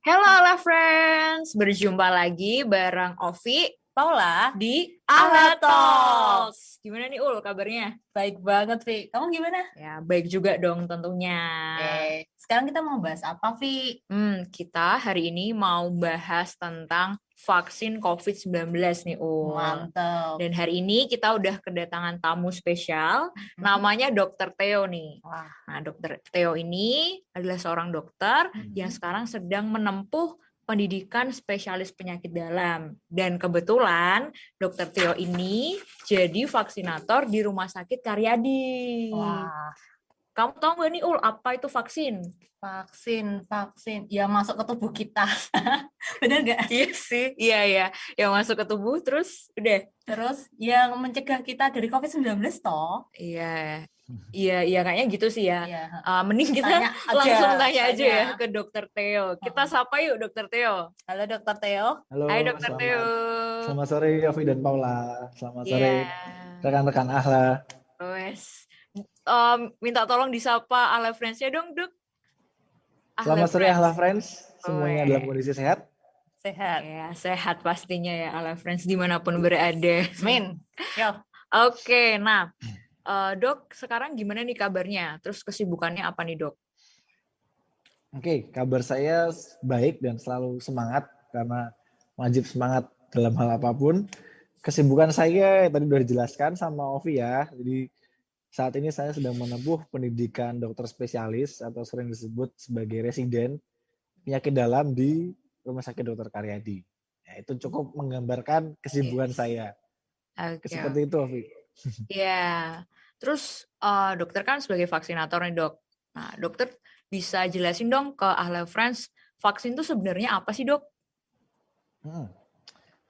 Hello Ala Friends, berjumpa lagi bareng Ovi Paula, di Ala Ala Talks. Talks. Gimana nih Ul kabarnya? Baik banget, Vi. Kamu gimana? Ya baik juga dong tentunya. Sekarang kita mau bahas apa, Vi? Kita hari ini mau bahas tentang vaksin COVID-19 nih Ul. Mantap. Dan hari ini kita udah kedatangan tamu spesial, namanya Dokter Theo nih. Wah, Nah, Dokter Theo ini adalah seorang dokter yang sekarang sedang menempuh pendidikan spesialis penyakit dalam. Dan kebetulan Dokter Theo ini jadi vaksinator di Rumah Sakit Karyadi. wah, Kamu tahu nggak nih Ul, apa itu vaksin? vaksin. Ya masuk ke tubuh kita. Bener nggak? Iya sih, iya. Yang masuk ke tubuh terus udah. Terus yang mencegah kita dari COVID-19 toh? Iya, iya kayaknya gitu sih ya. Iya, Mending kita tanya aja, langsung tanya aja tanya. ya ke Dokter Theo. Kita sapa yuk Dokter Theo. Halo, Dokter Theo. Halo, Hai Dokter Theo. selamat sore Yofi dan Paula. Selamat sore Iya, rekan-rekan Ahla. wes. Minta tolong disapa Ala Friends-nya dong, Dok. Selamat sore Ahla Friends. Semuanya dalam Weh. kondisi sehat. Sehat. Ya, sehat pastinya ya Ala Friends dimanapun berada. Amin. Yo. Oke, nah Dok, sekarang gimana nih kabarnya? Terus kesibukannya apa nih, Dok? Oke, kabar saya baik dan selalu semangat karena wajib semangat dalam hal apapun. Kesibukan saya tadi sudah dijelaskan sama Ovi ya. Jadi saat ini saya sedang menempuh pendidikan dokter spesialis atau sering disebut sebagai residen penyakit dalam di Rumah Sakit Dr. Karyadi. Ya, itu cukup menggambarkan kesibukan saya. Oke. Seperti itu, Ovi. Ya, terus dokter kan sebagai vaksinator nih, Dok. Nah, dokter bisa jelasin dong ke Ahli Friends, vaksin itu sebenarnya apa sih, Dok?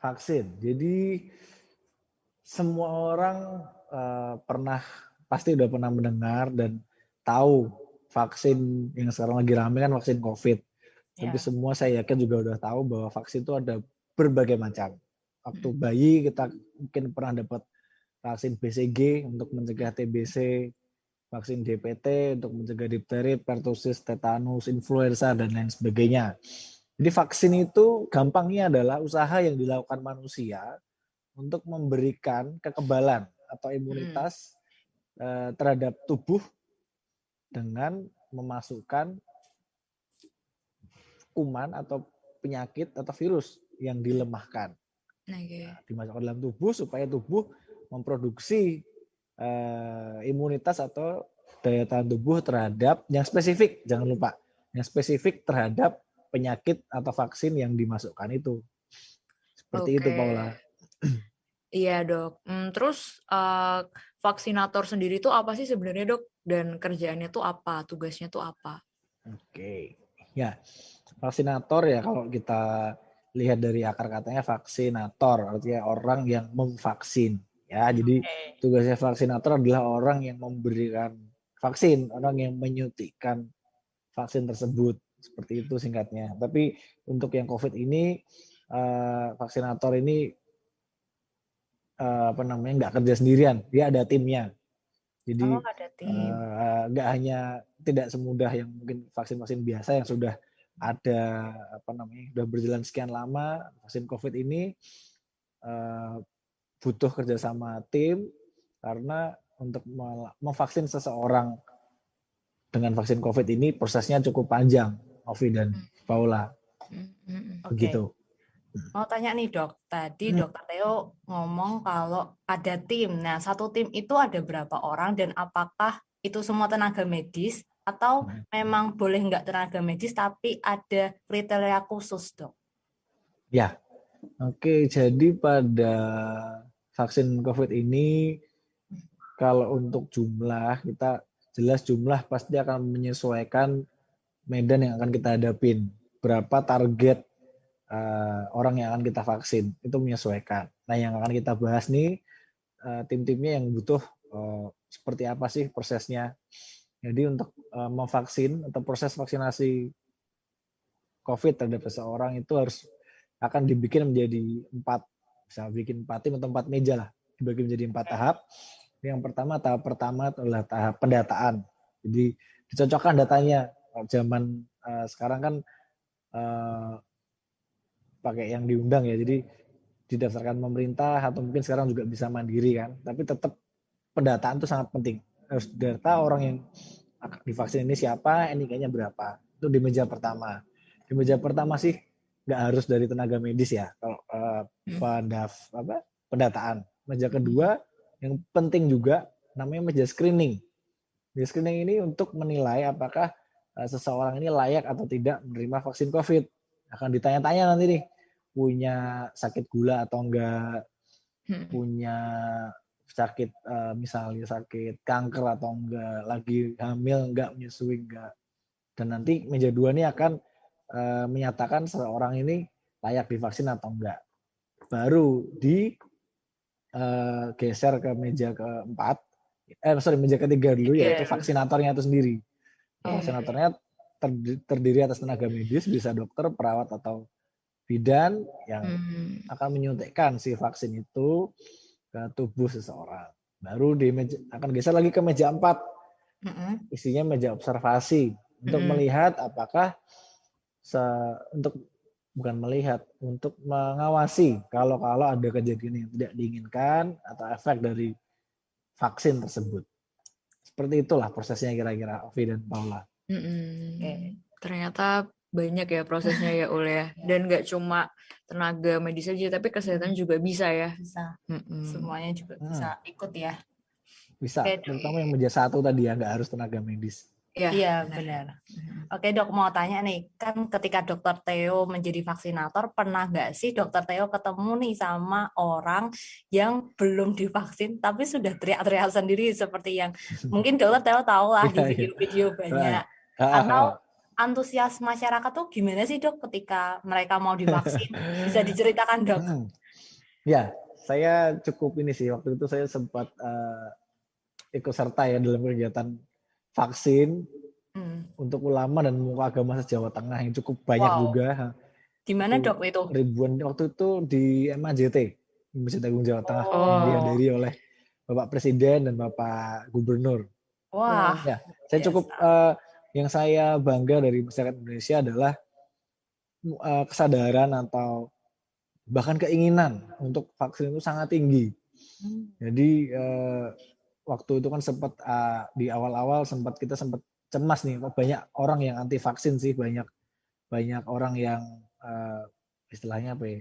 Vaksin. Jadi semua orang pasti udah pernah mendengar dan tahu vaksin yang sekarang lagi rame kan vaksin COVID. Tapi semua saya yakin juga udah tahu bahwa vaksin itu ada berbagai macam. Waktu bayi kita mungkin pernah dapat vaksin BCG untuk mencegah TBC, vaksin DPT untuk mencegah difteri, pertusis, tetanus, influenza, dan lain sebagainya. Jadi vaksin itu gampangnya adalah usaha yang dilakukan manusia untuk memberikan kekebalan atau imunitas terhadap tubuh dengan memasukkan kuman atau penyakit atau virus yang dilemahkan. Dimasukkan dalam tubuh supaya tubuh memproduksi imunitas atau daya tahan tubuh terhadap yang spesifik, jangan lupa, yang spesifik terhadap penyakit atau vaksin yang dimasukkan itu. Seperti itu, Paula. Iya, Dok. Terus vaksinator sendiri itu apa sih sebenarnya, Dok? Dan kerjaannya tuh apa? Tugasnya tuh apa? Oke. Ya, vaksinator ya kalau kita lihat dari akar katanya vaksinator, artinya orang yang memvaksin. Ya, jadi tugasnya vaksinator adalah orang yang memberikan vaksin, orang yang menyuntikkan vaksin tersebut. Seperti itu singkatnya. Tapi untuk yang COVID ini, vaksinator ini nggak kerja sendirian, dia ada timnya. Jadi nggak hanya tidak semudah yang mungkin vaksin-vaksin biasa yang sudah ada sudah berjalan sekian lama. Vaksin COVID ini butuh kerjasama tim karena untuk memvaksin seseorang dengan vaksin COVID ini prosesnya cukup panjang, Ovi dan Paula. Begitu. Mau tanya nih, Dok. Tadi Dokter Theo ngomong kalau ada tim. Nah, satu tim itu ada berapa orang dan apakah itu semua tenaga medis atau memang boleh nggak tenaga medis tapi ada kriteria khusus, Dok? Ya, oke. Jadi pada vaksin COVID ini kalau untuk jumlah, kita jelas jumlah pasti akan menyesuaikan medan yang akan kita hadapin. Berapa target orang yang akan kita vaksin, itu menyesuaikan. Nah, yang akan kita bahas nih, tim-timnya yang butuh seperti apa sih prosesnya. Jadi untuk memvaksin atau proses vaksinasi COVID terhadap seseorang itu akan dibikin menjadi 4 tim atau 4 meja lah. Dibagi menjadi 4 tahap. Tahap pertama adalah tahap pendataan. Jadi dicocokkan datanya. Zaman sekarang kan eh, pakai yang diundang ya. Jadi didaftarkan pemerintah atau mungkin sekarang juga bisa mandiri kan. Tapi tetap pendataan itu sangat penting. Harus data orang yang akan divaksin ini siapa, NIK-nya berapa. Itu di meja pertama. Di meja pertama sih nggak harus dari tenaga medis ya. Kalau pendataan. Meja kedua yang penting juga namanya meja screening. Meja screening ini untuk menilai apakah seseorang ini layak atau tidak menerima vaksin COVID. Akan ditanya-tanya nanti nih, punya sakit gula atau enggak, punya sakit misalnya sakit kanker atau enggak, lagi hamil enggak, menyusui enggak. Dan nanti meja 2 ini akan menyatakan seseorang ini layak divaksin atau enggak. Baru geser ke meja keempat, meja ketiga dulu, yaitu vaksinatornya itu sendiri. Vaksinatornya terdiri atas tenaga medis, bisa dokter, perawat, atau bidan yang akan menyuntikkan si vaksin itu ke tubuh seseorang. Baru akan geser lagi ke meja 4. Isinya meja observasi untuk melihat apakah untuk mengawasi kalau ada kejadian yang tidak diinginkan atau efek dari vaksin tersebut. Seperti itulah prosesnya kira-kira, Ovi dan Paula. Ternyata banyak ya prosesnya ya Ul ya, dan nggak cuma tenaga medis aja tapi kesehatan juga bisa ya. Bisa. Semuanya juga bisa ikut ya. Bisa, terutama yang meja 1 tadi ya, nggak harus tenaga medis. Iya benar. Oke dok, mau tanya nih, kan ketika dokter Theo menjadi vaksinator, pernah nggak sih dokter Theo ketemu nih sama orang yang belum divaksin tapi sudah teriak-teriak sendiri seperti yang mungkin dokter Theo tahu lah di video-video banyak. Atau antusias masyarakat tuh gimana sih dok ketika mereka mau divaksin? Bisa diceritakan dok? Ya, saya cukup ini sih, waktu itu saya sempat ikut serta ya dalam kegiatan vaksin untuk ulama dan pemuka agama se-Jawa Tengah yang cukup banyak juga. Di mana dok itu? Ribuan waktu itu di MAJT, Masjid Agung Jawa Tengah, yang dihadiri oleh Bapak Presiden dan Bapak Gubernur. Wah. Ya, saya cukup yang saya bangga dari masyarakat Indonesia adalah kesadaran atau bahkan keinginan untuk vaksin itu sangat tinggi. Jadi waktu itu kan sempat di awal-awal kita sempat cemas nih, banyak orang yang anti vaksin sih, banyak orang yang istilahnya apa ya,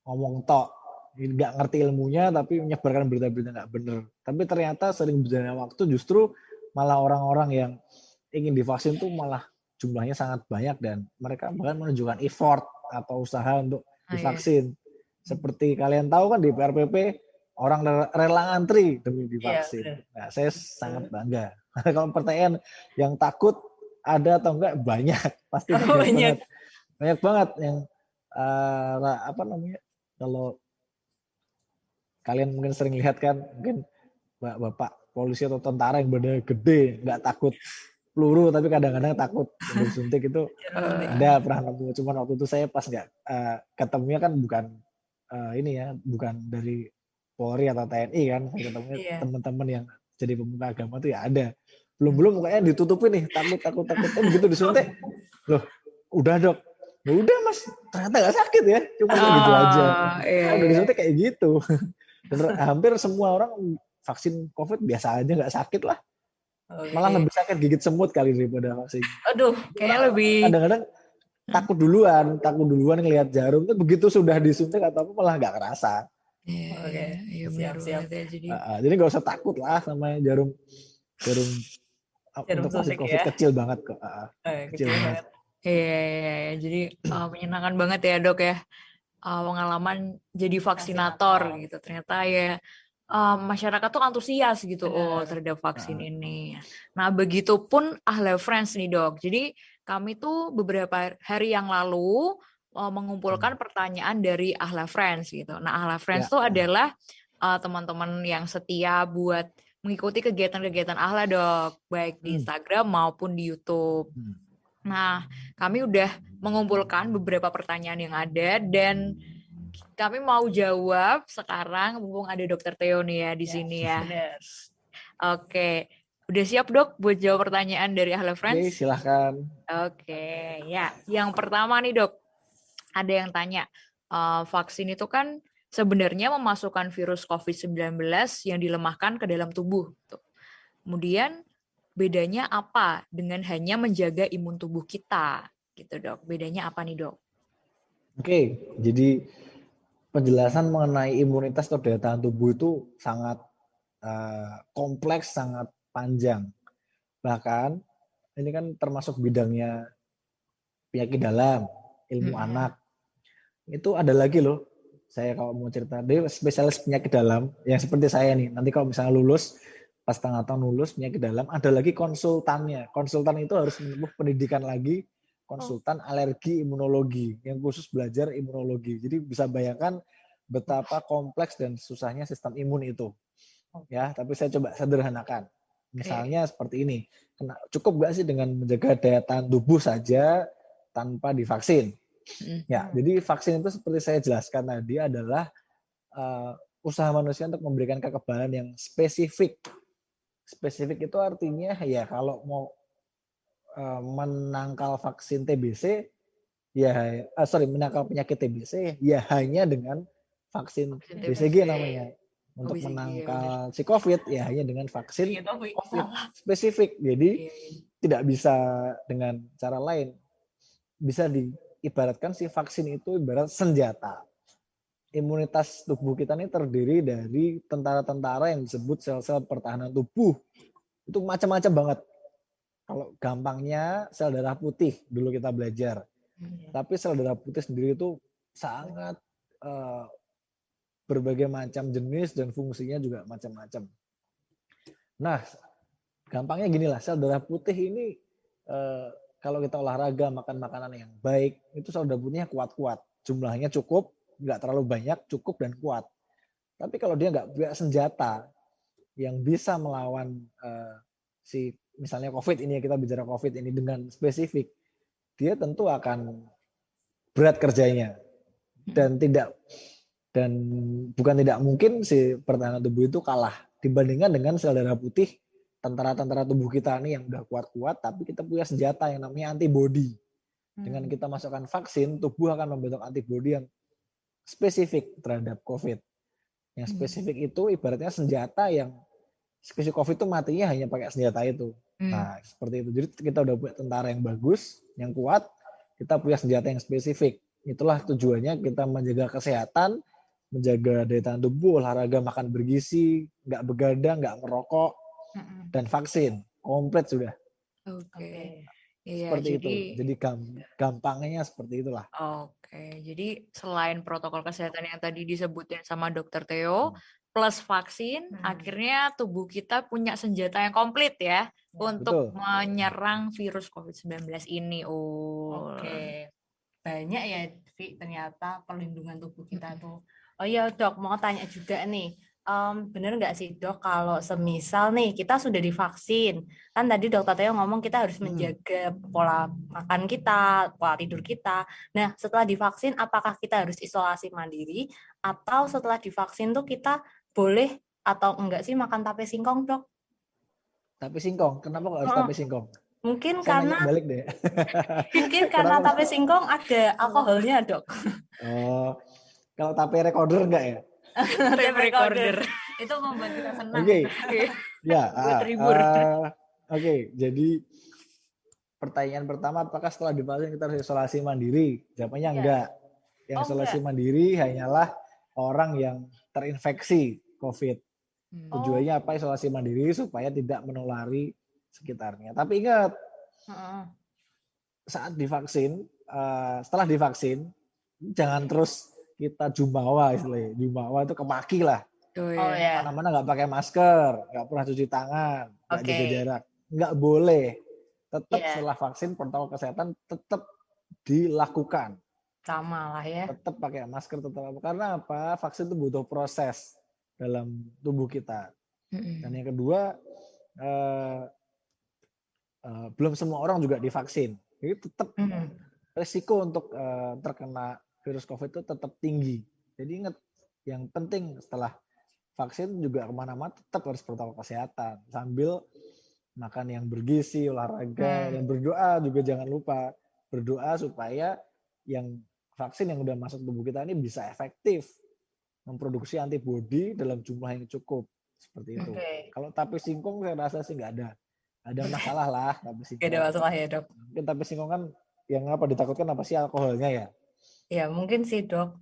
ngomong tok, nggak ngerti ilmunya tapi menyebarkan berita-berita nggak benar. Tapi ternyata sering berjalannya waktu justru malah orang-orang yang ingin divaksin tuh malah jumlahnya sangat banyak dan mereka bahkan menunjukkan effort atau usaha untuk divaksin. Seperti kalian tahu kan di PRPP orang rela ngantri demi divaksin. Nah, saya sangat bangga. Kalau pertanyaan yang takut ada atau enggak, banyak, pasti banyak banget yang kalau kalian mungkin sering lihat kan, mungkin bapak polisi atau tentara yang badannya gede, nggak takut peluru tapi kadang-kadang takut disuntik itu ada pernah nemu. Cuman waktu itu saya pas nggak ketemunya kan bukan bukan dari Polri atau TNI kan, saya ketemu teman-teman yang jadi pemuka agama tuh ya ada. Belum mukanya ditutupin nih, takut. Begitu disuntik, loh udah dok, udah mas, ternyata nggak sakit ya, cuma gitu aja. Udah disuntik kayak gitu. Dan hampir semua orang vaksin COVID biasa aja, nggak sakit lah. Malah lebih sakit gigit semut kali daripada vaksin. Aduh, kayaknya lebih. Kadang-kadang takut duluan ngelihat jarum tuh, begitu sudah disuntik atau apa malah nggak kerasa. Siap. Jadi nggak usah takut lah sama jarum untuk vaksin COVID ya. Kecil banget kok. Kecil banget. Iya. Jadi menyenangkan banget ya dok ya, pengalaman jadi vaksinator gitu. Ternyata ya masyarakat tuh antusias gitu terhadap vaksin ini. Nah begitupun Ahle Friends nih dok. Jadi kami tuh beberapa hari yang lalu mengumpulkan pertanyaan dari Ahle Friends gitu. Nah Ahle Friends tuh adalah teman-teman yang setia buat mengikuti kegiatan-kegiatan Ahle dok, baik di Instagram maupun di YouTube. Nah kami udah mengumpulkan beberapa pertanyaan yang ada dan kami mau jawab sekarang mumpung ada Dokter Theo nih ya di sini ya. Benar. Oke, Udah siap dok buat jawab pertanyaan dari Hello Oke, Friends? silahkan. Oke, ya. Yang pertama nih dok, ada yang tanya, vaksin itu kan sebenarnya memasukkan virus COVID-19 yang dilemahkan ke dalam tubuh. Tuh. Kemudian bedanya apa dengan hanya menjaga imun tubuh kita? Gitu dok, bedanya apa nih dok? Oke, jadi penjelasan mengenai imunitas atau daya tahan tubuh itu sangat kompleks, sangat panjang. Bahkan ini kan termasuk bidangnya penyakit dalam, ilmu anak. Itu ada lagi loh, saya kalau mau cerita, dia spesialis penyakit dalam, yang seperti saya nih, nanti kalau misalnya lulus, pas tengah tahun lulus penyakit dalam, ada lagi konsultannya. Konsultan itu harus menempuh pendidikan lagi, konsultan alergi imunologi, yang khusus belajar imunologi. Jadi bisa bayangkan betapa kompleks dan susahnya sistem imun itu. Ya, tapi saya coba sederhanakan. Misalnya seperti ini, cukup nggak sih dengan menjaga daya tahan tubuh saja tanpa divaksin? Ya, jadi vaksin itu seperti saya jelaskan tadi adalah usaha manusia untuk memberikan kekebalan yang spesifik. Spesifik itu artinya ya kalau mau menangkal vaksin TBC, ya menangkal penyakit TBC ya hanya dengan vaksin BCG namanya. Untuk menangkal si COVID ya hanya dengan vaksin COVID spesifik. Jadi tidak bisa dengan cara lain. Bisa diibaratkan si vaksin itu ibarat senjata. Imunitas tubuh kita ini terdiri dari tentara-tentara yang disebut sel-sel pertahanan tubuh. Itu macam-macam banget. Kalau gampangnya sel darah putih dulu kita belajar. Tapi sel darah putih sendiri itu sangat berbagai macam jenis dan fungsinya juga macam-macam. Nah, gampangnya gini lah, sel darah putih ini kalau kita olahraga, makan makanan yang baik, itu sel darah putihnya kuat-kuat. Jumlahnya cukup, nggak terlalu banyak, cukup dan kuat. Tapi kalau dia nggak punya senjata yang bisa melawan si misalnya COVID ini, kita bicara COVID ini dengan spesifik, dia tentu akan berat kerjanya dan bukan tidak mungkin si pertahanan tubuh itu kalah dibandingkan dengan sel darah putih tentara-tentara tubuh kita nih yang udah kuat-kuat, tapi kita punya senjata yang namanya antibodi. Dengan kita masukkan vaksin, tubuh akan membentuk antibodi yang spesifik terhadap COVID. Yang spesifik itu ibaratnya senjata yang si COVID itu matinya hanya pakai senjata itu. Nah, seperti itu. Jadi kita udah punya tentara yang bagus, yang kuat, kita punya senjata yang spesifik. Itulah tujuannya kita menjaga kesehatan, menjaga daya tahan tubuh, olahraga, makan bergizi, nggak begadang, nggak merokok, dan vaksin. Komplit sudah. Oke. Iya, Seperti itu. Jadi gampangnya seperti itulah. Oke, jadi selain protokol kesehatan yang tadi disebutin sama Dokter Theo, plus vaksin, akhirnya tubuh kita punya senjata yang komplit ya untuk Betul. menyerang virus COVID-19 ini. Oke. Banyak ya, Vi, ternyata perlindungan tubuh kita tuh. Oh iya dok, mau tanya juga nih. Bener nggak sih dok kalau semisal nih kita sudah divaksin, kan tadi dokter Theo ngomong kita harus menjaga pola makan kita, pola tidur kita. Nah setelah divaksin apakah kita harus isolasi mandiri atau setelah divaksin tuh kita boleh atau enggak sih makan tape singkong dok? Tape singkong, kenapa kok harus tape singkong? Mungkin Saya karena nanya balik deh. tape singkong ada alkoholnya dok. Oh, kalau tape recorder enggak ya? Tape recorder. Itu membuat kita senang. Oke. Ya, buat terhibur. Oke, jadi pertanyaan pertama, apakah setelah divaksin kita harus isolasi mandiri? Jawabannya enggak. Yang isolasi mandiri hanyalah orang yang terinfeksi COVID. Tujuannya apa isolasi mandiri? Supaya tidak menulari sekitarnya. Tapi ingat, saat divaksin, setelah divaksin, jangan terus kita jumawa istilahnya. Jumawa itu kemaki lah. Mana-mana nggak pakai masker, nggak pernah cuci tangan, nggak jaga jarak. Nggak boleh. Tetap setelah vaksin, protokol kesehatan tetap dilakukan. Sama lah ya. Tetap pakai masker, tetap apa. Karena apa? Vaksin itu butuh proses dalam tubuh kita. Dan yang kedua, belum semua orang juga divaksin. Jadi tetap resiko untuk terkena virus COVID itu tetap tinggi. Jadi ingat, yang penting setelah vaksin juga kemana-mana tetap harus protokol kesehatan. Sambil makan yang bergizi, olahraga, dan berdoa juga jangan lupa. Berdoa supaya yang vaksin yang udah masuk tubuh kita ini bisa efektif memproduksi antibodi dalam jumlah yang cukup. Seperti itu. Kalau tape singkong saya rasa sih nggak ada masalah lah tape singkong. Nggak ada masalah ya, Dok. Mungkin tape singkong kan yang apa ditakutkan apa sih alkoholnya ya? Ya, mungkin sih, Dok.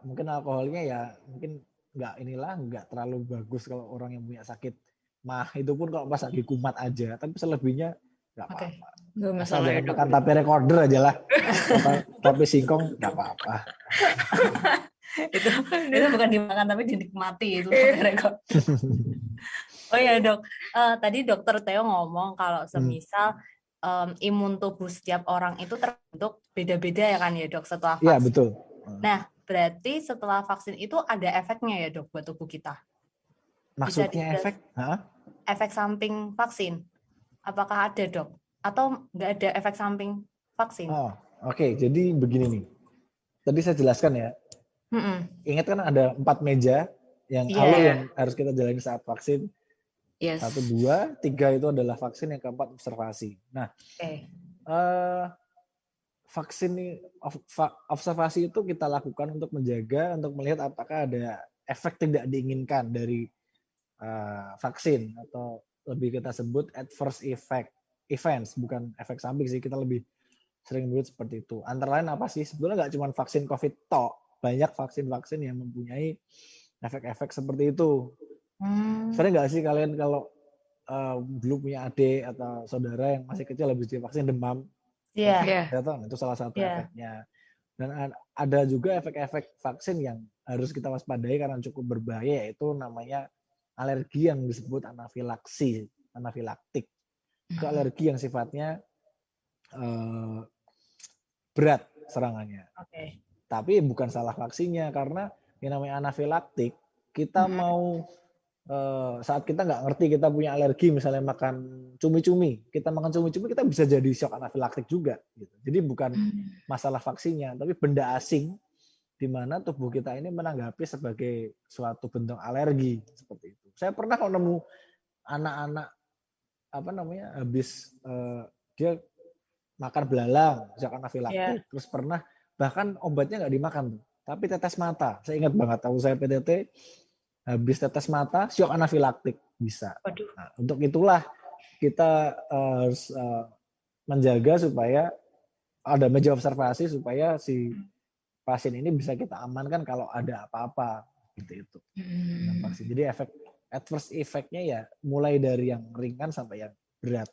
Mungkin alkoholnya ya mungkin nggak terlalu bagus kalau orang yang punya sakit mah, itu pun kalau pas lagi kumat aja, tapi selebihnya nggak apa-apa. Nggak Asal masalah ya, jangan Dok. makan tape recorder aja lah. Tape singkong nggak apa-apa. itu bukan dimakan tapi dinikmati itu rekor. Oh ya, Dok, tadi Dokter Theo ngomong kalau semisal imun tubuh setiap orang itu terbentuk beda-beda ya kan ya, Dok, setelah vaksin. Iya, betul. Nah, berarti setelah vaksin itu ada efeknya ya, Dok, buat tubuh kita? Maksudnya efek? Efek samping vaksin. Apakah ada, Dok? Atau nggak ada efek samping vaksin? Oh, oke. Jadi begini nih. Tadi saya jelaskan ya. Ingat kan ada 4 meja yang awal yang harus kita jalani saat vaksin. Yes. 1, 2, 3 itu adalah vaksin, yang keempat observasi. Nah, vaksin observasi itu kita lakukan untuk menjaga, untuk melihat apakah ada efek tidak diinginkan dari vaksin, atau lebih kita sebut adverse events, bukan efek samping sih, kita lebih sering menyebut seperti itu. Antara lain apa sih? Sebetulnya nggak cuma vaksin COVID tok, banyak vaksin-vaksin yang mempunyai efek-efek seperti itu. Sering nggak sih kalian kalau dulu punya adik atau saudara yang masih kecil habis divaksin demam? Iya. Itu salah satu efeknya. Dan ada juga efek-efek vaksin yang harus kita waspadai karena cukup berbahaya, yaitu namanya alergi yang disebut anafilaktik. Itu alergi yang sifatnya berat serangannya. Tapi bukan salah vaksinnya, karena yang namanya anafilaktik, kita mau saat kita nggak ngerti, kita punya alergi, misalnya makan cumi-cumi, kita bisa jadi shock anafilaktik juga. Gitu. Jadi bukan masalah vaksinnya, tapi benda asing di mana tubuh kita ini menanggapi sebagai suatu bentuk alergi seperti itu. Saya pernah kalau nemu anak-anak habis dia makan belalang, shock anafilaktik, terus pernah bahkan obatnya nggak dimakan tuh, tapi tetes mata. Saya ingat banget, tahu saya PTT habis tetes mata shock anafilaktik bisa. Nah, untuk itulah kita harus menjaga supaya ada meja observasi supaya si pasien ini bisa kita amankan kalau ada apa-apa gitu itu. Jadi efek adverse effect-nya ya mulai dari yang ringan sampai yang berat.